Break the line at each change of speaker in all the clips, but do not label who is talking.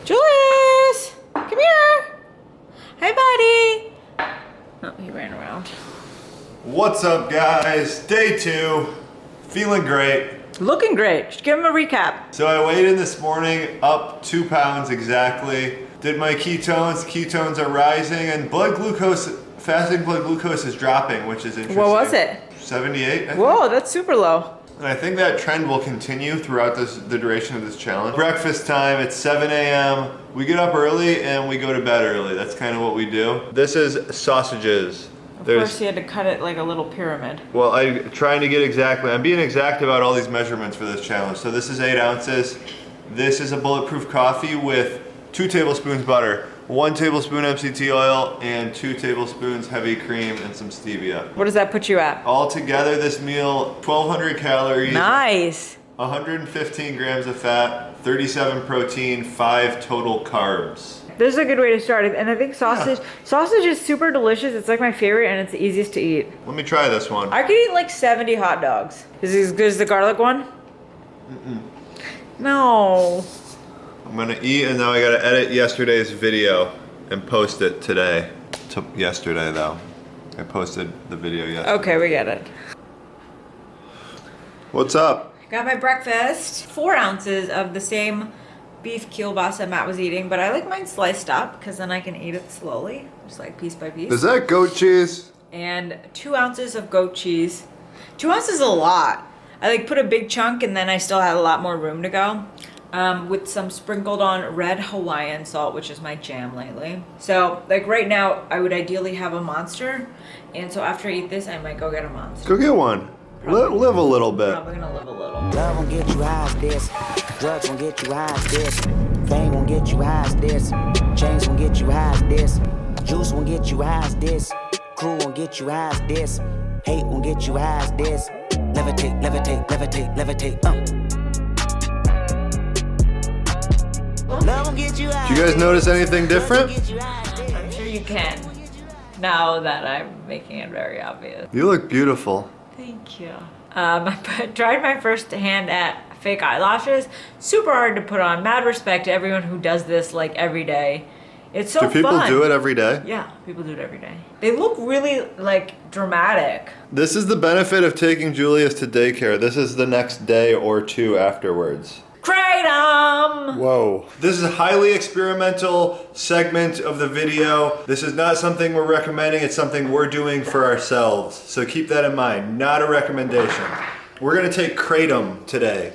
Julius, come here. Hi, buddy. Oh, he ran around.
What's up, guys? Day 2. Feeling great.
Looking great. Just give him a recap.
So I weighed in this morning, up 2 pounds exactly. Did my ketones. Ketones are rising, and fasting blood glucose is dropping, which is interesting.
What was it?
78, I think.
Whoa, that's super low.
And I think that trend will continue throughout the duration of this challenge. Breakfast time, it's 7 a.m. We get up early and we go to bed early. That's kind of what we do. This is sausages.
Of course, you had to cut it like a little pyramid.
Well, I'm trying to get I'm being exact about all these measurements for this challenge. So this is 8 ounces. This is a bulletproof coffee with 2 tablespoons butter, 1 tablespoon MCT oil, and 2 tablespoons heavy cream and some stevia.
What does that put you at?
All together, this meal, 1,200 calories.
Nice.
115 grams of fat, 37 protein, 5 total carbs.
This is a good way to start it, and I think sausage is super delicious. It's like my favorite, and it's the easiest to eat.
Let me try this one.
I could eat like 70 hot dogs. Is it as good as the garlic one?
Mm-mm.
No.
I'm gonna eat, and now I gotta edit yesterday's video and post it today. Yesterday though. I posted the video yesterday.
Okay, we get it.
What's up?
Got my breakfast. 4 ounces of the same beef kielbasa Matt was eating, but I like mine sliced up because then I can eat it slowly, just like piece by piece.
Is that goat cheese?
And 2 ounces of goat cheese. 2 ounces is a lot. I like put a big chunk and then I still had a lot more room to go. With some sprinkled on red Hawaiian salt, which is my jam lately. So like right now, I would ideally have a Monster. And so after I eat this, I might go get a Monster.
Go get one. Live a little bit.
Probably gonna live a little.
Love won't get you high as this. Drugs won't get you high as this. Fame won't get you high as this. Chains won't get you high as this. Juice won't get you high as this. Crew won't get you high as this. Hate won't get you high as this. Levitate, levitate, levitate, levitate. Love won't get you high.
Do you guys notice anything different?
I'm sure you can. Now that I'm making it very obvious.
You look beautiful.
Thank you. I tried my first hand at fake eyelashes. Super hard to put on. Mad respect to everyone who does this like every day. It's so fun.
Do people do it every day?
Yeah, people do it every day. They look really like dramatic.
This is the benefit of taking Julius to daycare. This is the next day or 2 afterwards.
Kratom!
Whoa. This is a highly experimental segment of the video. This is not something we're recommending, it's something we're doing for ourselves. So keep that in mind, not a recommendation. We're gonna take Kratom today.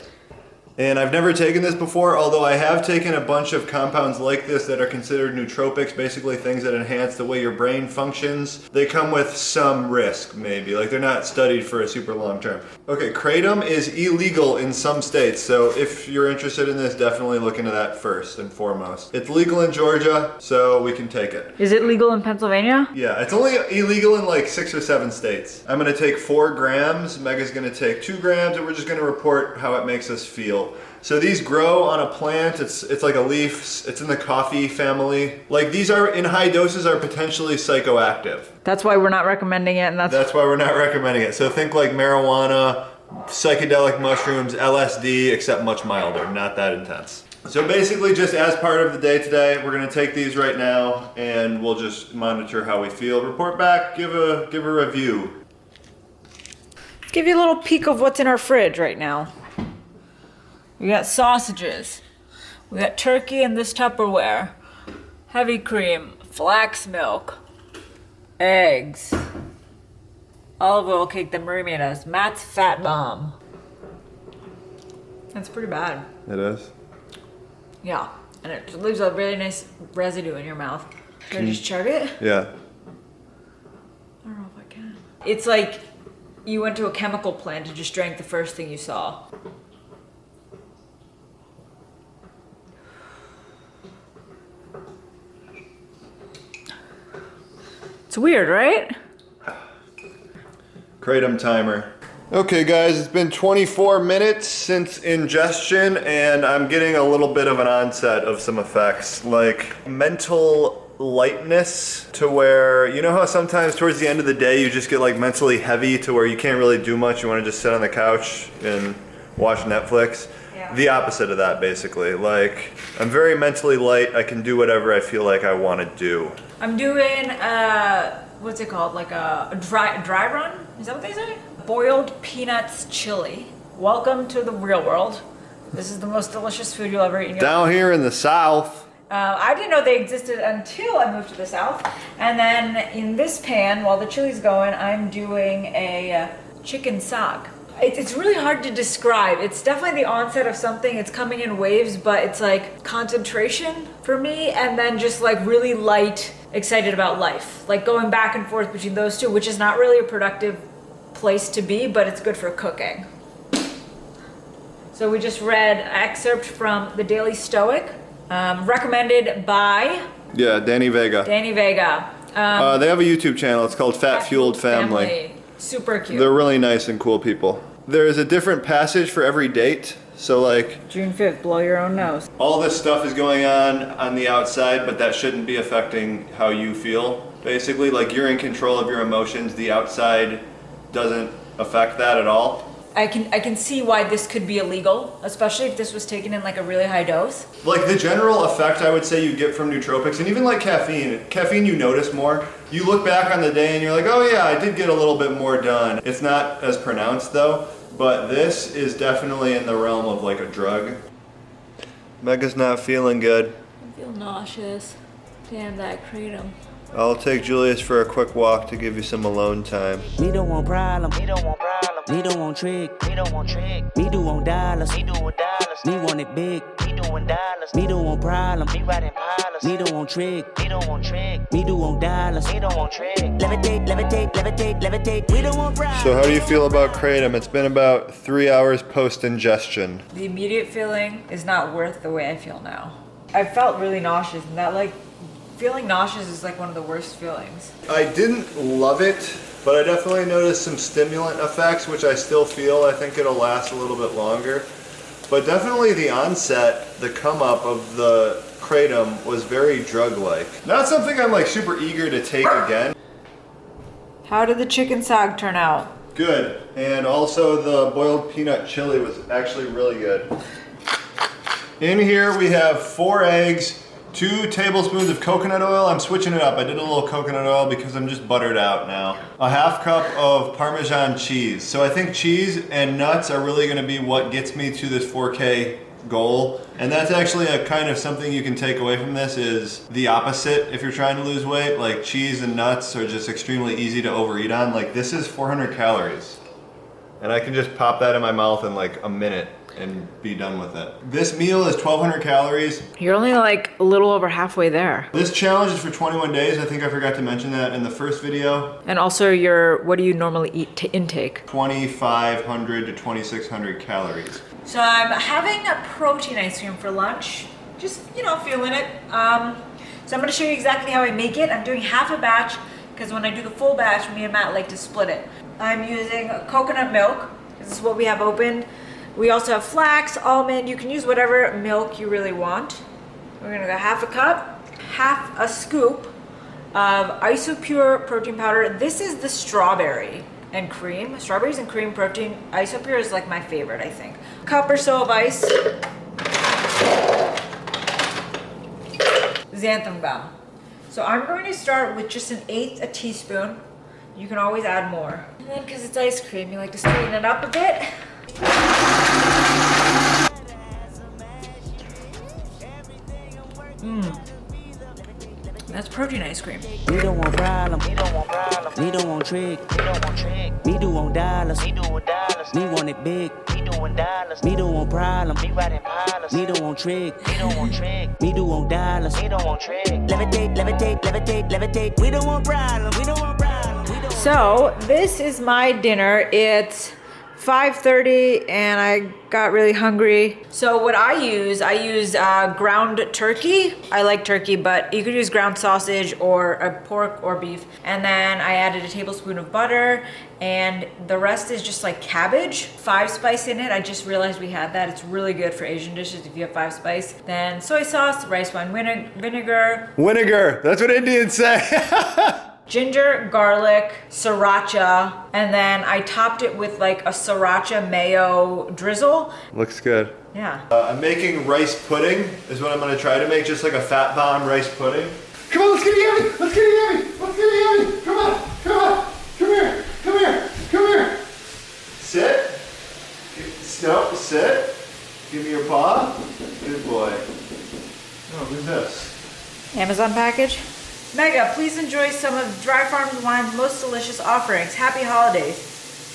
And I've never taken this before, although I have taken a bunch of compounds like this that are considered nootropics, basically things that enhance the way your brain functions. They come with some risk, maybe. Like they're not studied for a super long term. Okay, Kratom is illegal in some states, so if you're interested in this, definitely look into that first and foremost. It's legal in Georgia, so we can take it.
Is it legal in Pennsylvania?
Yeah, it's only illegal in like 6 or 7 states. I'm gonna take 4 grams, Mega's gonna take 2 grams, and we're just gonna report how it makes us feel. So these grow on a plant, it's like a leaf, it's in the coffee family. Like these are, in high doses, are potentially psychoactive.
That's why we're not recommending it, and
that's why we're not recommending it. So think like marijuana, psychedelic mushrooms, LSD, except much milder, not that intense. So basically just as part of the day today, we're gonna take these right now and we'll just monitor how we feel, report back, give a review.
Let's give you a little peek of what's in our fridge right now. We got sausages, we got turkey in this Tupperware, heavy cream, flax milk, eggs, olive oil cake that Marie made us, Matt's Fat Bomb. That's pretty bad.
It is?
Yeah, and it leaves a really nice residue in your mouth. Should I just chug it?
Yeah.
I don't know if I can. It's like you went to a chemical plant and just drank the first thing you saw. It's weird, right?
Kratom timer. Okay guys, it's been 24 minutes since ingestion and I'm getting a little bit of an onset of some effects, like mental lightness, to where, you know how sometimes towards the end of the day you just get like mentally heavy to where you can't really do much, you want to just sit on the couch and watch Netflix?
Yeah.
the opposite of that, basically. Like, I'm very mentally light. I can do whatever I feel like I want to do.
I'm doing, what's it called? Like a dry run? Is that what they say? Boiled peanuts chili. Welcome to the real world. This is the most delicious food you'll ever eat in your life.
Down here in the South.
I didn't know they existed until I moved to the South. And then in this pan, while the chili's going, I'm doing a chicken sag. It's really hard to describe. It's definitely the onset of something. It's coming in waves, but it's like concentration for me, and then just like really light, excited about life. Like going back and forth between those two, which is not really a productive place to be, but it's good for cooking. So we just read an excerpt from The Daily Stoic, recommended by...
Yeah, Danny Vega.
Danny Vega.
They have a YouTube channel. It's called Fat Fueled Family.
Super cute.
They're really nice and cool people. There is a different passage for every date. So like...
June 5th, blow your own nose.
All this stuff is going on the outside, but that shouldn't be affecting how you feel. Basically, like you're in control of your emotions. The outside doesn't affect that at all.
I can see why this could be illegal, especially if this was taken in like a really high dose.
Like the general effect I would say you get from nootropics, and even like caffeine you notice more. You look back on the day and you're like, oh yeah, I did get a little bit more done. It's not as pronounced though, but this is definitely in the realm of like a drug. Mega's not feeling good.
I feel nauseous. Damn that Kratom.
I'll take Julius for a quick walk to give you some alone time.
Me don't want problem. Me don't want problem. Me don't want trick. Me don't want trick. Me do want dollars. Me do want dollars. Me want it big. Me doing dollars. Me don't want problem. Me riding pilots. Me don't want trick. Me don't want trick. Me do want dollars. Me don't want trick. Levitate, levitate, levitate, levitate. We don't want problem.
So how do you feel about Kratom? It's been about 3 hours post-ingestion.
The immediate feeling is not worth the way I feel now. I felt really nauseous, and that like feeling nauseous is like one of the worst feelings.
I didn't love it, but I definitely noticed some stimulant effects, which I still feel. I think it'll last a little bit longer. But definitely the onset, the come up of the Kratom was very drug-like. Not something I'm like super eager to take again.
How did the chicken sag turn out?
Good, and also the boiled peanut chili was actually really good. In here we have 4 eggs, 2 tablespoons of coconut oil. I'm switching it up. I did a little coconut oil because I'm just buttered out now. A half cup of Parmesan cheese. So I think cheese and nuts are really gonna be what gets me to this 4K goal. And that's actually a kind of something you can take away from this is the opposite if you're trying to lose weight. Like cheese and nuts are just extremely easy to overeat on. Like this is 400 calories. And I can just pop that in my mouth in like a minute and be done with it. This meal is 1,200 calories.
You're only like a little over halfway there.
This challenge is for 21 days. I think I forgot to mention that in the first video.
And also what do you normally eat to intake?
2,500 to 2,600 calories.
So I'm having a protein ice cream for lunch. Just, feeling it. So I'm gonna show you exactly how I make it. I'm doing half a batch because when I do the full batch, me and Matt like to split it. I'm using coconut milk. This is what we have opened. We also have flax, almond. You can use whatever milk you really want. We're gonna go half a cup, half a scoop of Isopure protein powder. This is the strawberry and cream. Strawberries and cream protein. Isopure is like my favorite, I think. A cup or so of ice. Xanthan gum. So I'm going to start with just 1/8 a teaspoon. You can always add more. And then because it's ice cream, you like to sweeten it up a bit. That's protein ice cream.
Me don't want problem. Me don't want problem. Me don't want trick. Me don't want trick. Me do want dollars. Me do want dollars. Me want it big. Me doing dollars. Me don't want problem. Me riding pilots. Me don't want trick. Me don't want trick. Me do want dollars. Me don't want trick. Levitate, levitate, levitate, levitate. We don't want problem. We don't want problem.
So this is my dinner. It's 5:30 and I got really hungry. So what I use ground turkey. I like turkey, but you could use ground sausage or a pork or beef. And then I added a tablespoon of butter and the rest is just like cabbage. 5-spice in it. I just realized we had that. It's really good for Asian dishes if you have 5-spice. Then soy sauce, rice wine vinegar.
Vinegar, that's what Indians say.
Ginger, garlic, sriracha, and then I topped it with like a sriracha mayo drizzle.
Looks good.
Yeah.
I'm making rice pudding is what I'm gonna try to make, just like a fat bomb rice pudding. Come on, let's get it yummy! Let's get it yummy! Let's get it yummy! Come on! Come on! Come here! Come here! Come here! Sit. No, sit. Give me your paw. Good boy. Oh, who's this?
Amazon package. Mega, please enjoy some of Dry Farms Wine's most delicious offerings. Happy holidays.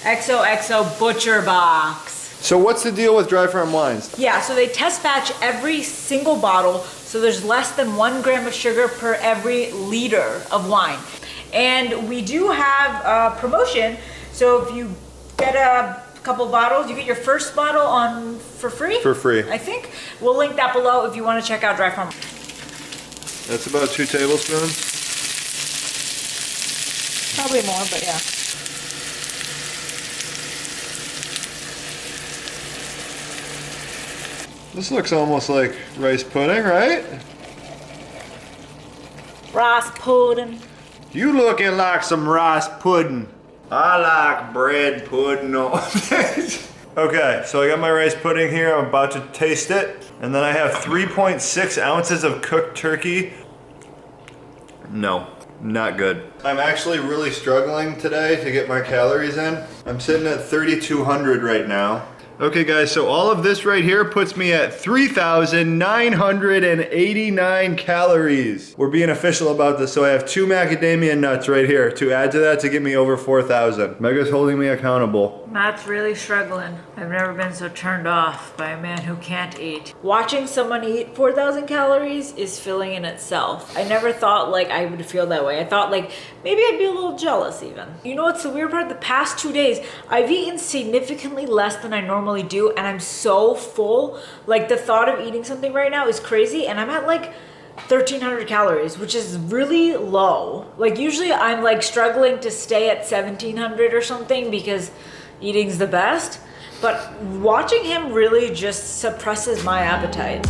XOXO Butcher Box.
So what's the deal with Dry Farm Wines?
Yeah, so they test batch every single bottle, so there's less than 1 gram of sugar per every liter of wine. And we do have a promotion, so if you get a couple bottles, you get your first bottle on for free?
For free.
I think. We'll link that below if you want to check out Dry Farm.
That's about 2 tablespoons.
Probably more, but yeah.
This looks almost like rice pudding, right?
Rice pudding.
You looking like some rice pudding. I like bread pudding. Okay, so I got my rice pudding here. I'm about to taste it. And then I have 3.6 ounces of cooked turkey. No, not good. I'm actually really struggling today to get my calories in. I'm sitting at 3,200 right now. Okay guys, so all of this right here puts me at 3,989 calories. We're being official about this, so I have 2 macadamia nuts right here to add to that to get me over 4,000. Mega's holding me accountable.
Matt's really struggling. I've never been so turned off by a man who can't eat. Watching someone eat 4,000 calories is filling in itself. I never thought like I would feel that way. I thought like maybe I'd be a little jealous even. You know what's the weird part? The past 2 days, I've eaten significantly less than I normally do, and I'm so full. Like the thought of eating something right now is crazy, and I'm at like 1,300 calories, which is really low. Like usually I'm like struggling to stay at 1,700 or something because eating's the best, but watching him really just suppresses my appetite.